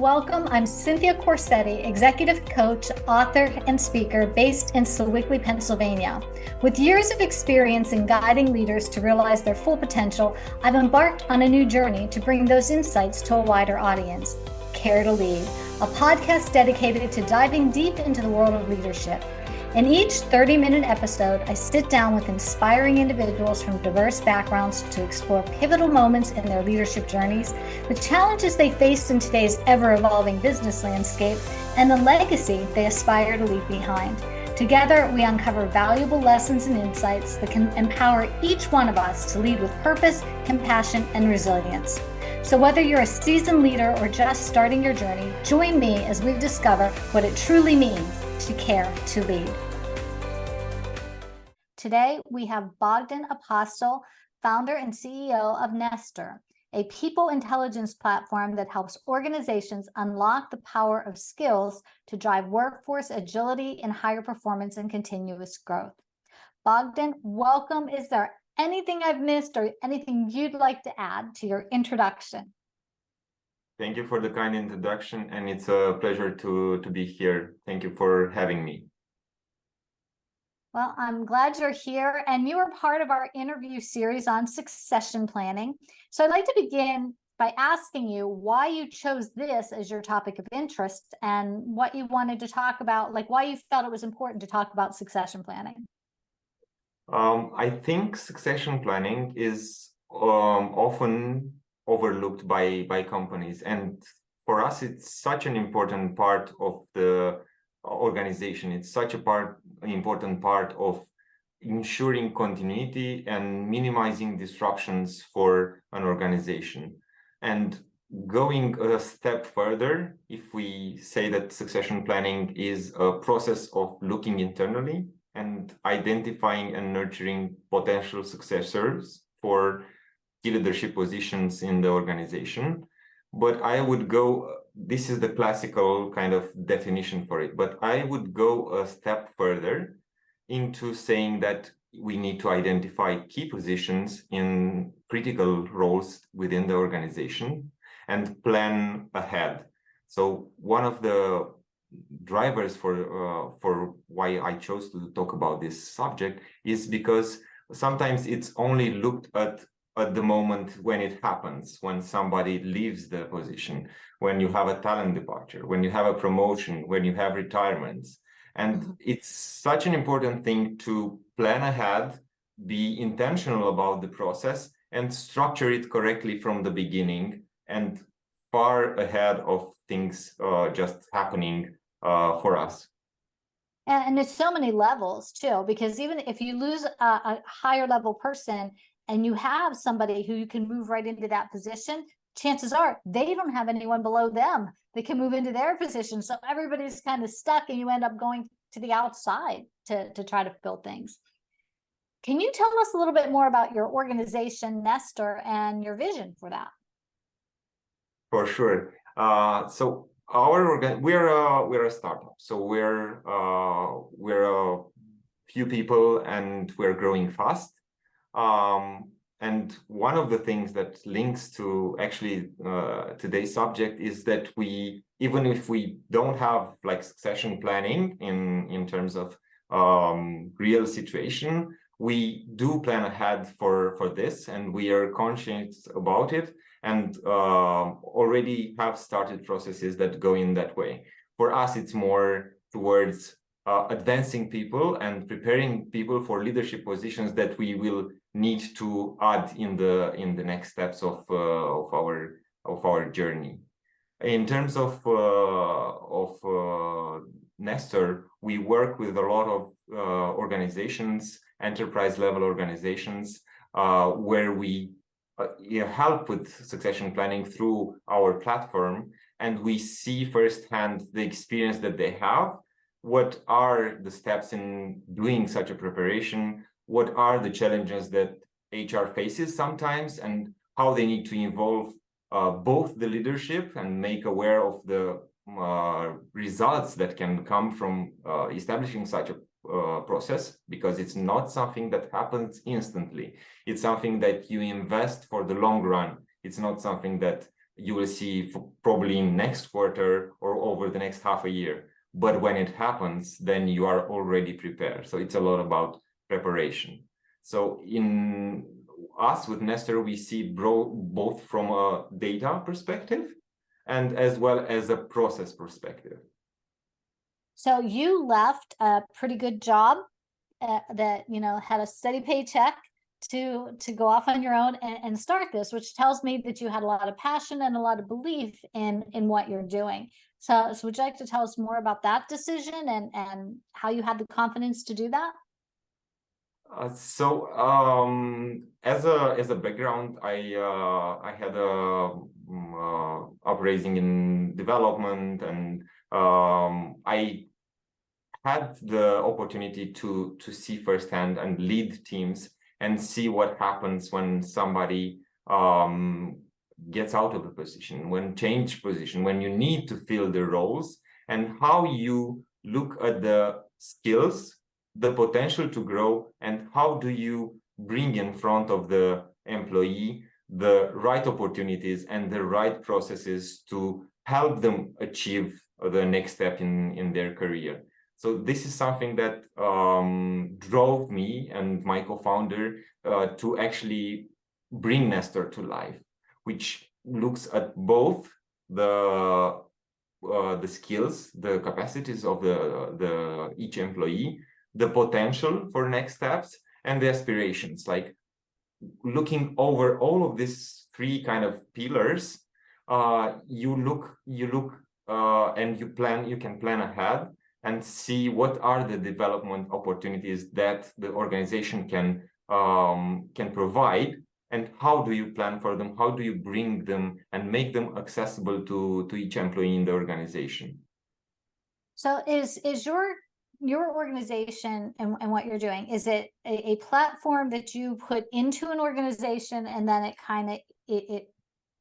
welcome. I'm Cynthia Corsetti, executive coach, author, and speaker based in Sewickley, Pennsylvania. With years of experience in guiding leaders to realize their full potential, I've embarked on a new journey to bring those insights to a wider audience. Care to Lead, a podcast dedicated to diving deep into the world of leadership. In each 30-minute episode, I sit down with inspiring individuals from diverse backgrounds to explore pivotal moments in their leadership journeys, the challenges they face in today's ever-evolving business landscape, and the legacy they aspire to leave behind. Together, we uncover valuable lessons and insights that can empower each one of us to lead with purpose, compassion, and resilience. So whether you're a seasoned leader or just starting your journey, join me as we discover what it truly means to care to lead. Today, we have Bogdan Apostol, founder and CEO of Nestor, a people intelligence platform that helps organizations unlock the power of skills to drive workforce agility and higher performance and continuous growth. Bogdan, welcome. Is there anything I've missed or anything you'd like to add to your introduction? Thank you for the kind introduction, and it's a pleasure to be here. Thank you for having me. Well, I'm glad you're here, and you are part of our interview series on succession planning. So I'd like to begin by asking you why you chose this as your topic of interest and what you wanted to talk about, like why you felt it was important to talk about succession planning. I think succession planning is often overlooked by companies, and for us, it's such an important part of the organization. It's such an important part of ensuring continuity and minimizing disruptions for an organization. And going a step further, if we say that succession planning is a process of looking internally and identifying and nurturing potential successors for key leadership positions in the organization. But I would go, this is the classical kind of definition for it, but I would go a step further into saying that we need to identify key positions in critical roles within the organization and plan ahead. So one of the drivers for why I chose to talk about this subject is because sometimes it's only looked at the moment when it happens, when somebody leaves the position, when you have a talent departure, when you have a promotion, when you have retirements. And it's such an important thing to plan ahead, be intentional about the process, and structure it correctly from the beginning and far ahead of things just happening for us. And there's so many levels too, because even if you lose a higher level person and you have somebody who you can move right into that position, chances are they don't have anyone below them that can move into their position. So everybody's kind of stuck and you end up going to the outside to try to fill things. Can you tell us a little bit more about your organization, Nestor, and your vision for that? For sure. So we're a startup. So we're a few people and we're growing fast. And one of the things that links to actually today's subject is that we, even if we don't have like succession planning in terms of real situation, we do plan ahead for this, and we are conscious about it, and already have started processes that go in that way. For us, it's more towards advancing people and preparing people for leadership positions that we will need to add in the next steps of our journey. In terms of Nestor, we work with a lot of organizations, enterprise level organizations, where we help with succession planning through our platform, and we see firsthand the experience that they have. What are the steps in doing such a preparation? What are the challenges that HR faces sometimes, and how they need to involve both the leadership and make aware of the results that can come from establishing such a process, because it's not something that happens instantly. It's something that you invest for the long run. It's not something that you will see probably in next quarter or over the next half a year. But when it happens, then you are already prepared. So it's a lot about preparation. So in us with Nestor, we see both from a data perspective and as well as a process perspective. So you left a pretty good job that, you know, had a steady paycheck to go off on your own and start this, which tells me that you had a lot of passion and a lot of belief in what you're doing. So would you like to tell us more about that decision and how you had the confidence to do that? As a background, I had a uprising in development, and I had the opportunity to see firsthand and lead teams and see what happens when somebody gets out of a position, when change position, when you need to fill the roles, and how you look at the skills, the potential to grow, and how do you bring in front of the employee the right opportunities and the right processes to help them achieve the next step in their career. So this is something that drove me and my co-founder to actually bring Nestor to life, which looks at both the skills, the capacities of the each employee, the potential for next steps, and the aspirations. Like looking over all of these three kind of pillars, you look and you can plan ahead and see what are the development opportunities that the organization can provide, and how do you plan for them, how do you bring them and make them accessible to each employee in the organization. So is your organization and what you're doing, is it a platform that you put into an organization and then it kind of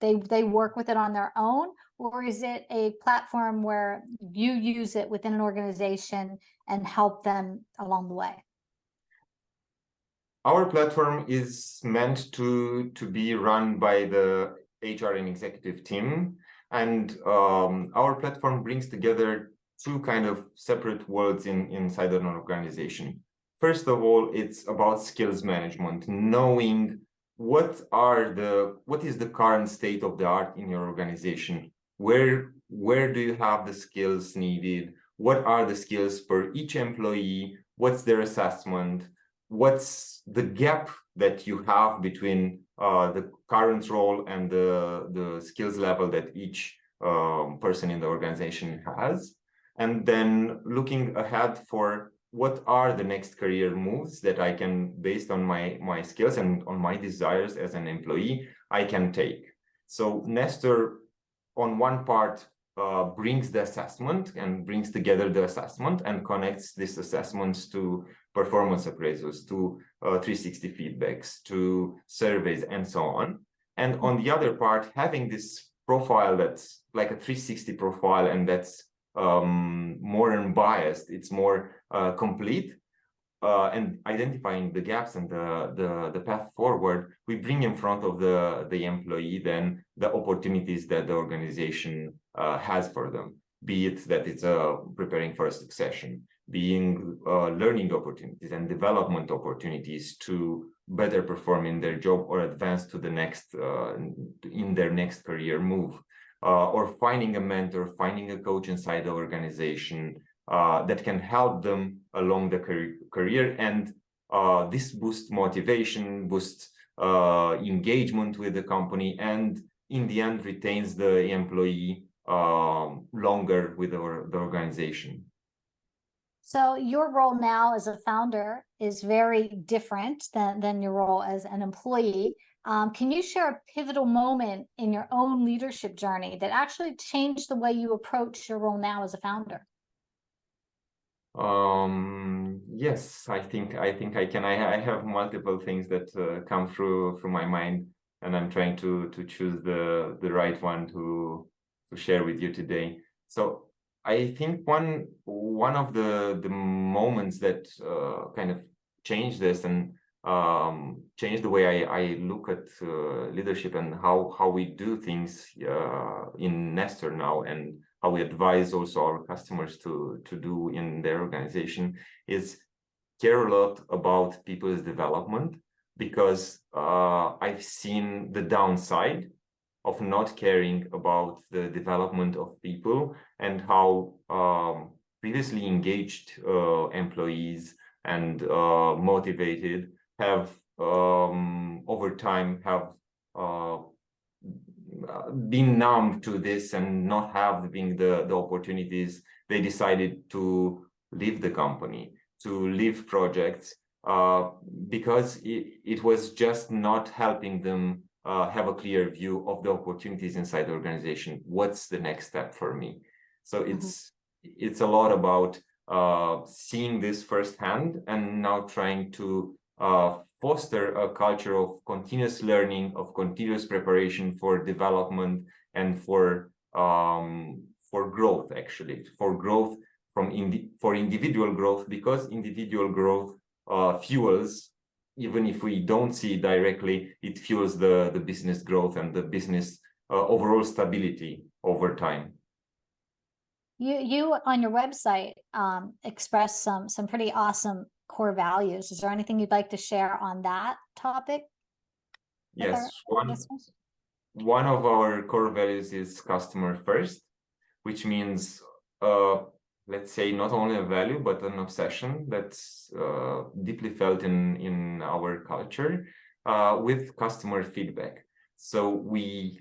they work with it on their own, or is it a platform where you use it within an organization and help them along the way? Our platform is meant to be run by the HR and executive team, and our platform brings together two kind of separate worlds inside an organization. First of all, it's about skills management, knowing what is the current state of the art in your organization, where do you have the skills needed, what are the skills for each employee, what's their assessment, what's the gap that you have between the current role and the skills level that each person in the organization has, and then looking ahead for what are the next career moves that I can, based on my skills and on my desires as an employee, I can take. So Nestor, on one part, brings the assessment and brings together the assessment and connects these assessments to performance appraisals, to 360 feedbacks, to surveys, and so on. And on the other part, having this profile that's like a 360 profile, and that's more unbiased, it's more complete, and identifying the gaps and the path forward, we bring in front of the employee then the opportunities that the organization has for them, be it that it's preparing for a succession, being learning opportunities and development opportunities to better perform in their job or advance to the next in their next career move, or finding a mentor, finding a coach inside the organization that can help them along the career. And this boosts motivation, boosts engagement with the company, and in the end retains the employee longer with the organization. So your role now as a founder is very different than your role as an employee. Can you share a pivotal moment in your own leadership journey that actually changed the way you approach your role now as a founder? Yes, I think I can. I have multiple things that come through my mind, and I'm trying to choose the right one to share with you today. So I think one of the moments that kind of changed this and changed the way I look at leadership and how we do things in Nestor now, and how we advise also our customers to do in their organization, is care a lot about people's development, because I've seen the downside of not caring about the development of people, and how previously engaged employees and motivated have over time have been numb to this, and not having the opportunities, they decided to leave the company, to leave projects, because it was just not helping them have a clear view of the opportunities inside the organization. What's the next step for me? So it's a lot about seeing this firsthand, and now trying to foster a culture of continuous learning, of continuous preparation for development, and for growth, actually, for growth for individual growth, because individual growth fuels, even if we don't see it directly, it fuels the business growth and the business overall stability over time. You on your website express some pretty awesome core values. Is there anything you'd like to share on that topic? Yes, one of our core values is customer first, which means let's say not only a value but an obsession that's deeply felt in our culture, with customer feedback. So we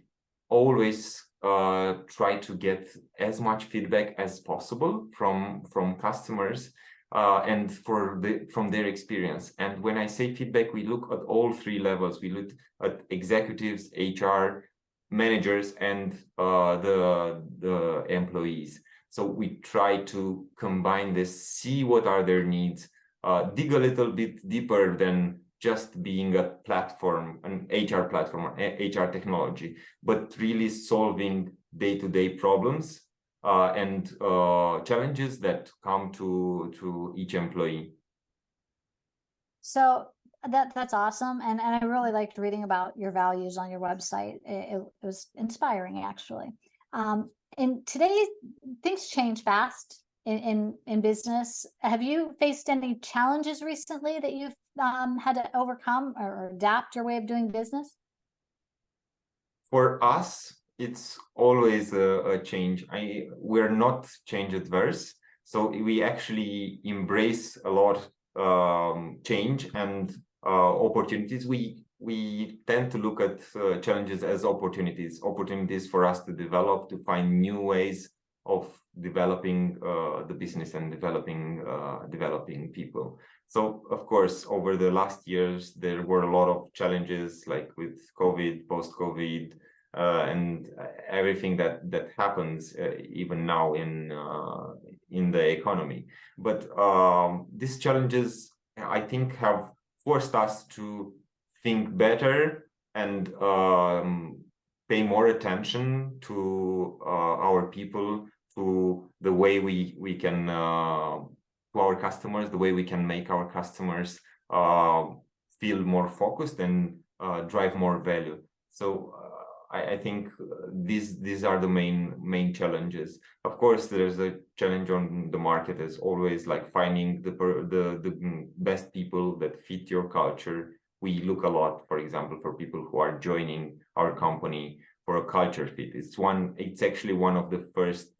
always try to get as much feedback as possible from customers, and from their experience. And when I say feedback, we look at all three levels. We look at executives, HR, managers, and the employees. So we try to combine this, see what are their needs, dig a little bit deeper than just being a platform, an HR platform, or HR technology, but really solving day-to-day problems and challenges that come to each employee. So that's awesome, and I really liked reading about your values on your website. It was inspiring, actually. And today things change fast in business. Have you faced any challenges recently that you've had to overcome or adapt your way of doing business? For us, it's always a change. We're not change adverse, so we actually embrace a lot change and opportunities. We tend to look at challenges as opportunities for us to develop, to find new ways of developing the business and developing people. So of course, over the last years, there were a lot of challenges, like with COVID, post-COVID, and everything that happens even now in the economy. But these challenges, I think, have forced us to think better and pay more attention to our people, to the way we can to our customers, the way we can make our customers feel more focused and drive more value. So I think these are the main challenges. Of course, there's a challenge on the market, as always, like finding the best people that fit your culture. We look a lot, for example, for people who are joining our company for a culture fit. It's actually one of the first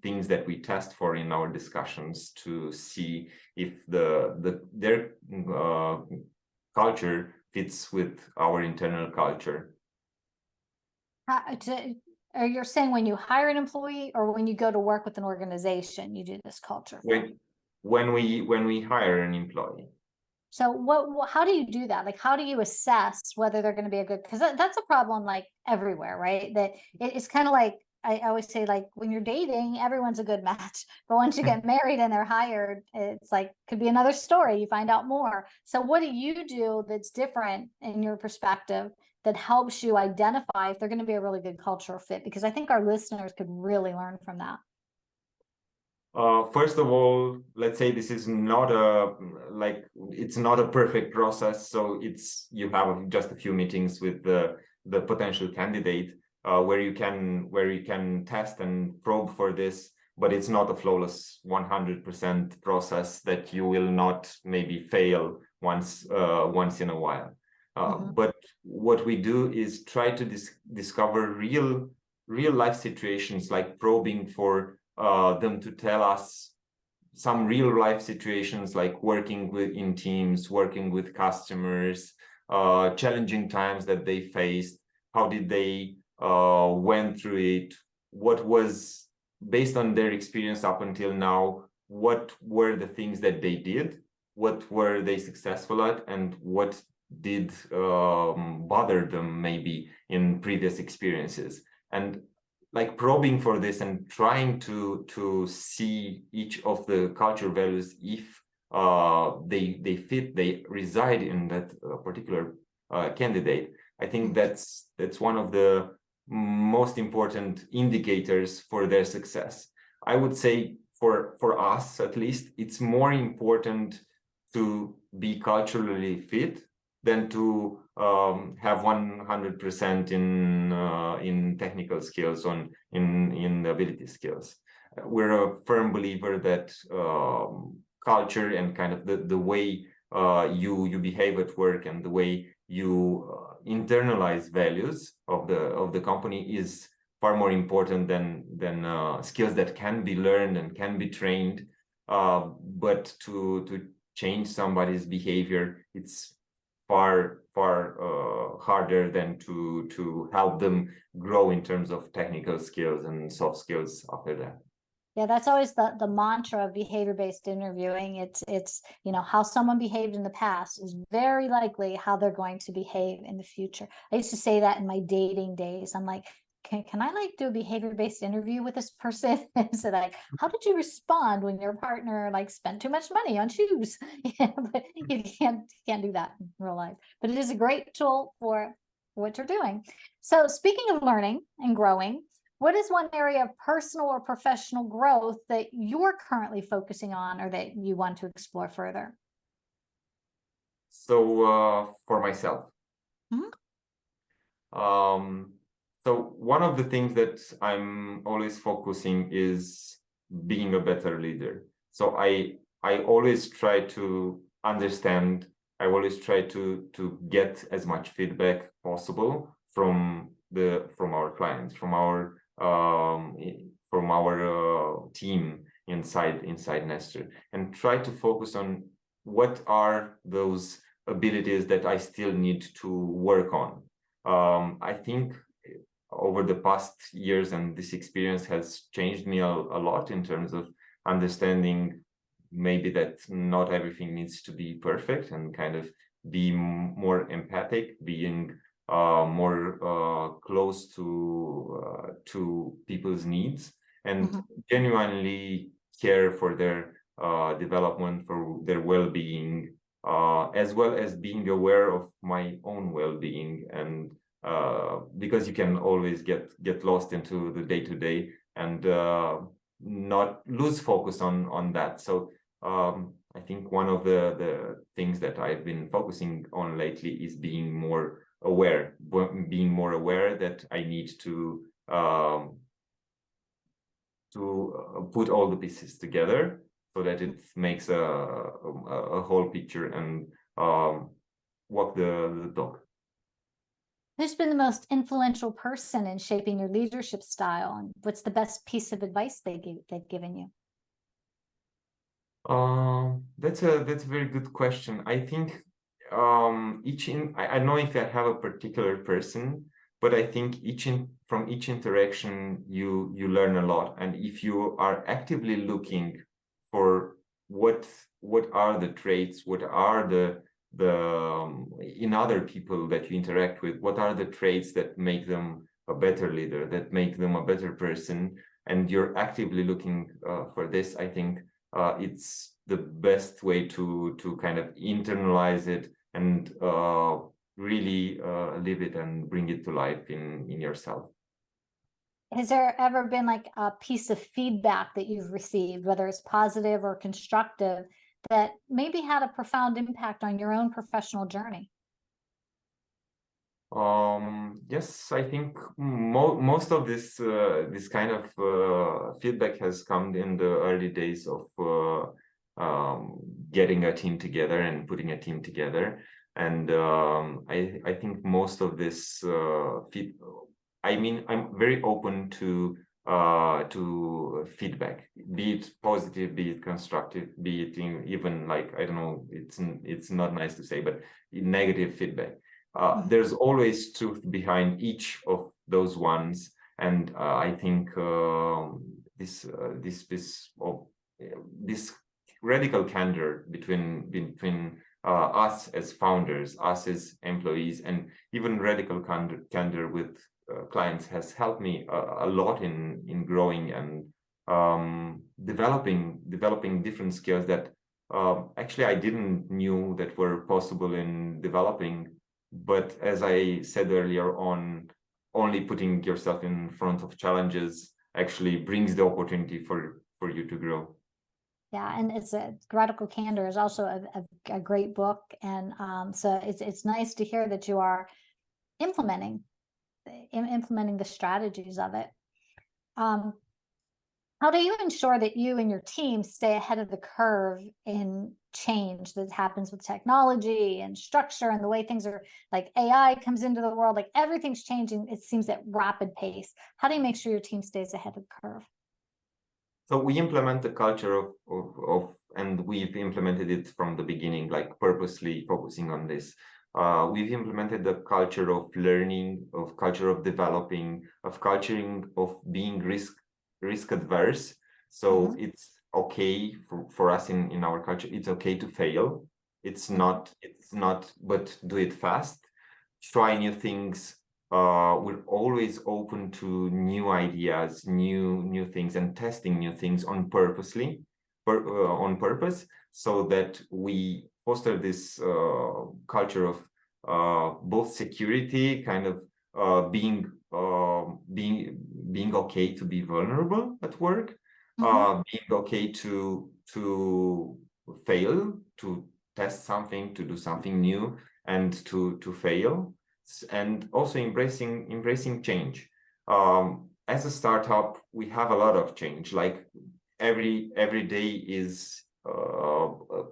things that we test for in our discussions, to see if their culture fits with our internal culture. You're saying when you hire an employee, or when you go to work with an organization, you do this culture? When we hire an employee. So how do you do that? Like, how do you assess whether they're going to be a good, because that's a problem like everywhere, right? That it's kind of like, I always say, like, when you're dating, everyone's a good match, but once you get married and they're hired, it's like, could be another story. You find out more. So what do you do that's different in your perspective that helps you identify if they're going to be a really good cultural fit? Because I think our listeners could really learn from that. First of all, let's say this is not it's not a perfect process. So you have just a few meetings with the potential candidate where you can test and probe for this, but it's not a flawless 100% process that you will not maybe fail once in a while. But what we do is try to discover real life situations, like probing for them to tell us some real life situations, like working in teams, working with customers, challenging times that they faced. How did they went through it? What was, based on their experience up until now, what were the things that they did? What were they successful at? And what did bother them maybe in previous experiences? And like probing for this and trying to see each of the cultural values, if they fit, they reside in that particular candidate. I think that's one of the most important indicators for their success. I would say for us, at least, it's more important to be culturally fit than to have 100% in technical skills, in ability skills. We're a firm believer that culture and kind of the way you behave at work and the way you internalize values of the company is far more important than skills that can be learned and can be trained. But to change somebody's behavior, it's far harder than to help them grow in terms of technical skills and soft skills after that. Yeah, that's always the mantra of behavior-based interviewing. It's how someone behaved in the past is very likely how they're going to behave in the future. I used to say that in my dating days. I'm like, can I like do a behavior-based interview with this person? So like, how did you respond when your partner like spent too much money on shoes? But you can't do that in real life. But it is a great tool for what you're doing. So speaking of learning and growing, what is one area of personal or professional growth that you're currently focusing on or that you want to explore further? So for myself, so one of the things that I'm always focusing is being a better leader. So I always try to understand. I always try to get as much feedback possible from our clients, from our team inside Nestor, and try to focus on what are those abilities that I still need to work on. I think over the past years, and this experience has changed me a lot in terms of understanding maybe that not everything needs to be perfect, and kind of be more empathic, being more close to people's needs, and genuinely care for their development, for their well-being, as well as being aware of my own well-being. And because you can always get lost into the day-to-day and not lose focus on that. So I think one of the things that I've been focusing on lately is being more aware that I need to put all the pieces together so that it makes a whole picture and walk the dog. Who's been the most influential person in shaping your leadership style, and what's the best piece of advice they've given you? That's a very good question. I think I don't know if I have a particular person, but I think from each interaction you learn a lot. And if you are actively looking for what are the traits, what are the in other people that you interact with, what are the traits that make them a better leader, that make them a better person, and you're actively looking for this, I think it's the best way to kind of internalize it and really live it and bring it to life in yourself. Has there ever been like a piece of feedback that you've received, whether it's positive or constructive, that maybe had a profound impact on your own professional journey? Yes, I think most of this kind of feedback has come in the early days of getting a team together and putting a team together. And I think most of this I mean, I'm very open to feedback, be it positive, be it constructive, be it even like, I don't know, it's not nice to say, but negative feedback. There's always truth behind each of those ones, and I think this radical candor between us as founders, us as employees, and even radical candor with clients has helped me a lot in growing and developing different skills that actually I didn't knew that were possible in developing. But as I said earlier on, only putting yourself in front of challenges actually brings the opportunity for you to grow. Yeah, and it's a Radical Candor is also a great book, and so it's nice to hear that you are implementing the strategies of it. How do you ensure that you and your team stay ahead of the curve in change that happens with technology and structure and the way things are, like AI comes into the world, like everything's changing, it seems, at rapid pace. How do you make sure your team stays ahead of the curve? So we implement the culture of and we've implemented it from the beginning, like purposely focusing on this. We've implemented the culture of learning, of culture of developing, of culturing, of being risk adverse. So it's okay for us in our culture. It's okay to fail. It's not, but do it fast. Try new things. We're always open to new ideas, new things, and testing new things on purpose, so that we foster this culture of both security, kind of being okay to be vulnerable at work, being okay to fail, to test something, to do something new, and to fail, and also embracing change. As a startup, we have a lot of change. Like every day is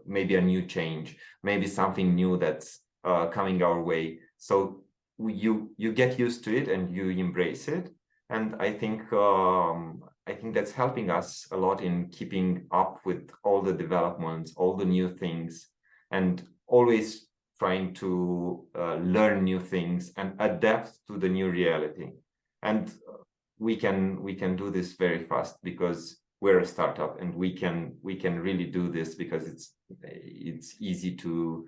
maybe a new change, maybe something new that's coming our way. So you get used to it and you embrace it. And I think that's helping us a lot in keeping up with all the developments, all the new things, and always trying to learn new things and adapt to the new reality. And we can do this very fast because we're a startup, and we can really do this because it's easy to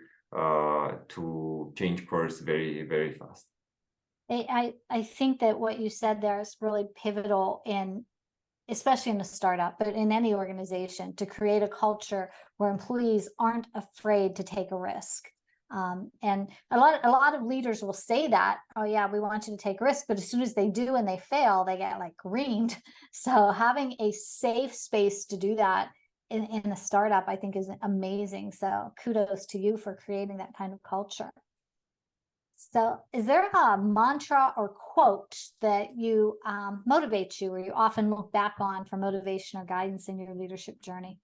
change course very, very fast. I think that what you said there is really pivotal in, especially in a startup, but in any organization, to create a culture where employees aren't afraid to take a risk. And a lot of leaders will say that, oh yeah, we want you to take risks, but as soon as they do and they fail, they get like reamed. So having a safe space to do that in a startup, I think, is amazing. So kudos to you for creating that kind of culture. So is there a mantra or quote that you motivates you, or you often look back on for motivation or guidance in your leadership journey?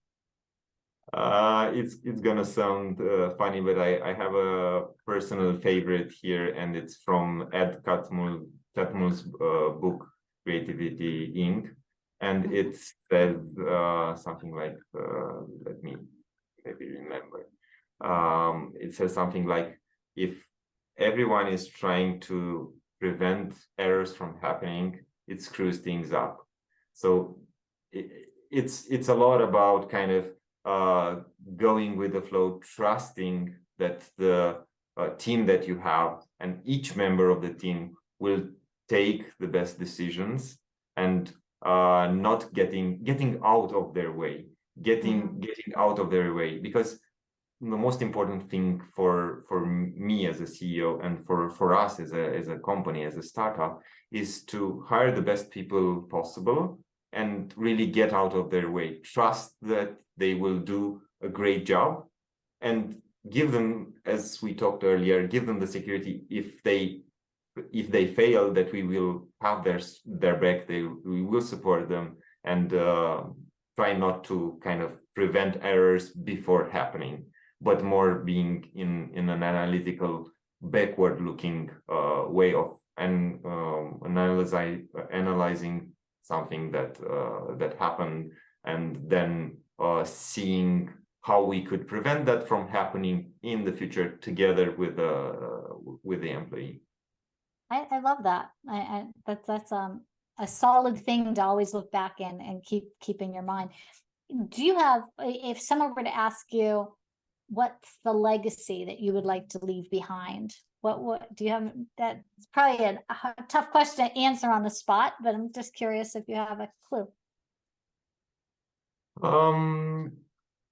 It's gonna sound funny, but I have a personal favorite here, and it's from Ed Catmull's book Creativity Inc. And it says something like, let me maybe remember. It says something like, if everyone is trying to prevent errors from happening, it screws things up. So it's a lot about kind of going with the flow, trusting that the team that you have and each member of the team will take the best decisions, and not getting out of their way, getting out of their way, because the most important thing for me as a CEO and for us as a company, as a startup, is to hire the best people possible and really get out of their way. Trust that they will do a great job, and give them, as we talked earlier, give them the security if they fail, that we will have their back. We will support them, and try not to kind of prevent errors before happening, but more being in an analytical, backward looking way of analyzing something that happened, and then seeing how we could prevent that from happening in the future together with the employee. I love that. That's a solid thing to always look back and keep in your mind. Do you have, if someone were to ask you, what's the legacy that you would like to leave behind? What do you have? That's probably a tough question to answer on the spot, but I'm just curious if you have a clue.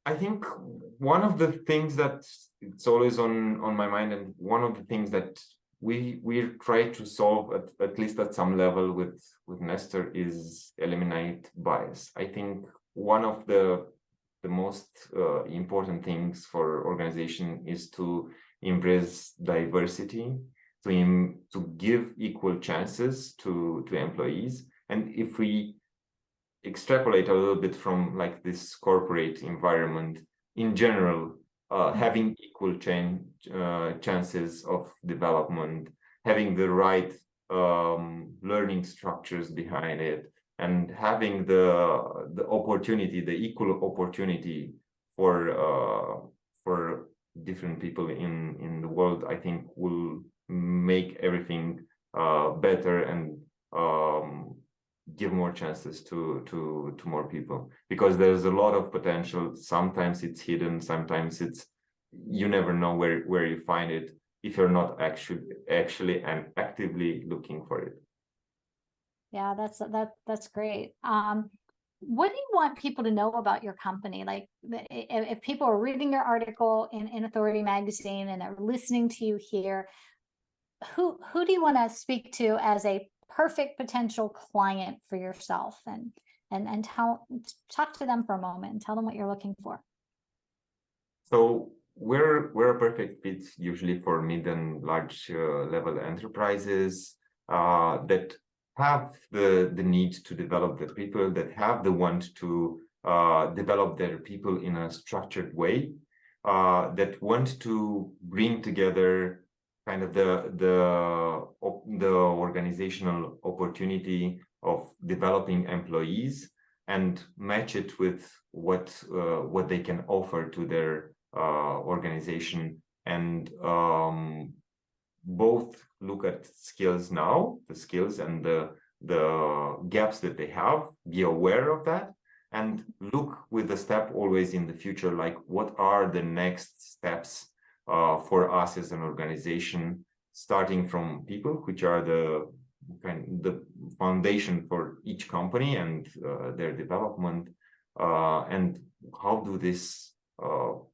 I think one of the things that it's always on my mind, and one of the things that we try to solve at least at some level with Nestor, is eliminate bias. I think one of the most important things for organization is to embrace diversity, to give equal chances to employees. And if we extrapolate a little bit from like this corporate environment in general, having equal chances of development, having the right learning structures behind it, and having the opportunity, the equal opportunity for different people in the world, I think will make everything better, and give more chances to more people, because there's a lot of potential. Sometimes it's hidden, sometimes you never know where you find it if you're not actually and actively looking for it. Yeah, that's great. What do you want people to know about your company? Like, if people are reading your article in Authority Magazine and they're listening to you here, who do you want to speak to as a perfect potential client for yourself, and talk to them for a moment and tell them what you're looking for? So we're a perfect fit usually for mid and large level enterprises that have the need to develop their people, that have the want to develop their people in a structured way, that want to bring together kind of the organizational opportunity of developing employees and match it with what they can offer to their organization, and both look at skills now, the skills and the gaps that they have, be aware of that, and look with the step always in the future, like what are the next steps for us as an organization, starting from people, which are the foundation for each company and their development, and how do these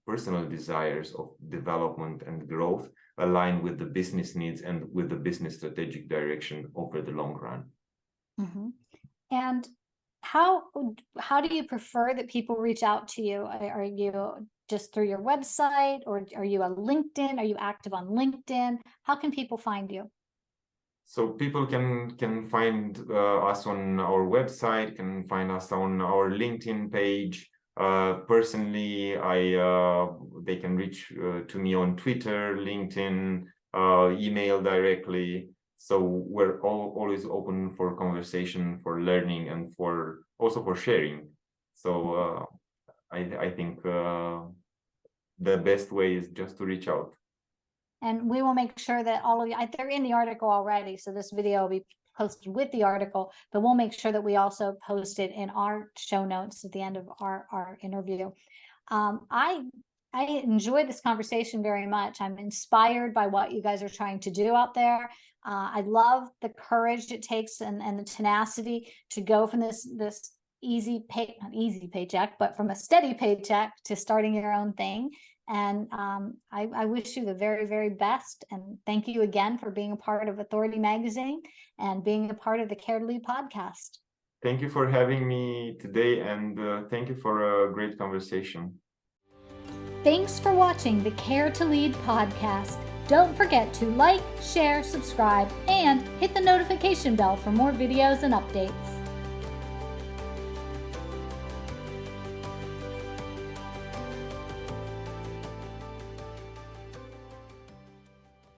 personal desires of development and growth align with the business needs and with the business strategic direction over the long run. Mm-hmm. And how do you prefer that people reach out to you? Are you just through your website, or are you a LinkedIn? Are you active on LinkedIn? How can people find you? So people can find us on our website, can find us on our LinkedIn page. Personally, they can reach to me on Twitter, LinkedIn, email directly. So we're always open for conversation, for learning, and also for sharing. So I think the best way is just to reach out. And we will make sure that all of you, they're in the article already, so this video will be posted with the article, but we'll make sure that we also post it in our show notes at the end of our interview. I enjoyed this conversation very much. I'm inspired by what you guys are trying to do out there. I love the courage it takes and the tenacity to go from this not easy paycheck, but from a steady paycheck to starting your own thing. And I wish you the very, very best. And thank you again for being a part of Authority Magazine and being a part of the Care to Lead podcast. Thank you for having me today, and thank you for a great conversation. Thanks for watching the Care to Lead podcast. Don't forget to like, share, subscribe, and hit the notification bell for more videos and updates.